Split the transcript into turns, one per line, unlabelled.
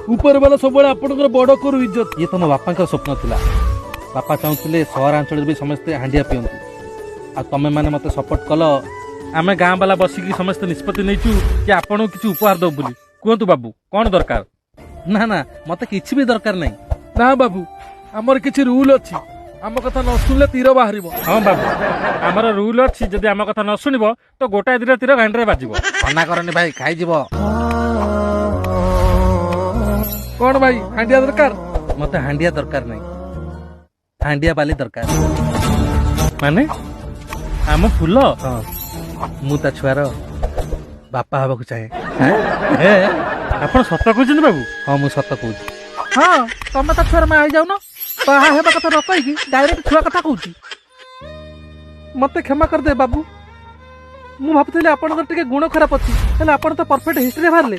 ऊपर वाला सब आपनकर बड़ करू इज्जत। ये तो मो बापा का स्वप्न थिला। बापा चाहूले सहरांचल भी समस्ते हांडिया पियंतु आ तमे माने मते सपोर्ट कल आमे गाँ वाला बसिकी समस्त निष्पत्ति नैचु कि आपन किछि उपहार दो बोली कहतु बाबू कौन दरकार। ना ना मते किछि भी दरकार नहीं। ना बाबू हमर किछि रूल अछि आम कथा न सुनले तीर बाहरिबो। हां बाबू हमर रूल अछि जदि आम कथा न सुनिबो तो गोटाए दिना तीर गांडरे बाजिबो। मना करनी भाई खाई जीवो। कौन भाई हांडिया दरकार। मते हांडिया दरकार नहीं हांडिया बाली दरकार। माने आम फूल मु ता छुआर बापा हवा को चाहे। आपण सत कहउछन बाबू। हां मु सत कहउछ। हां तमे ता छुआर मा आई जाउनो बाहा हेबा कथा न कहि डायरेक्ट छुआ कथा कहउची। मते क्षमा कर दे बाबू मु भाबुथले आपण टिके गुण खराब अछि हेले आपण तो परफेक्ट हिस्ट्री बाहरले।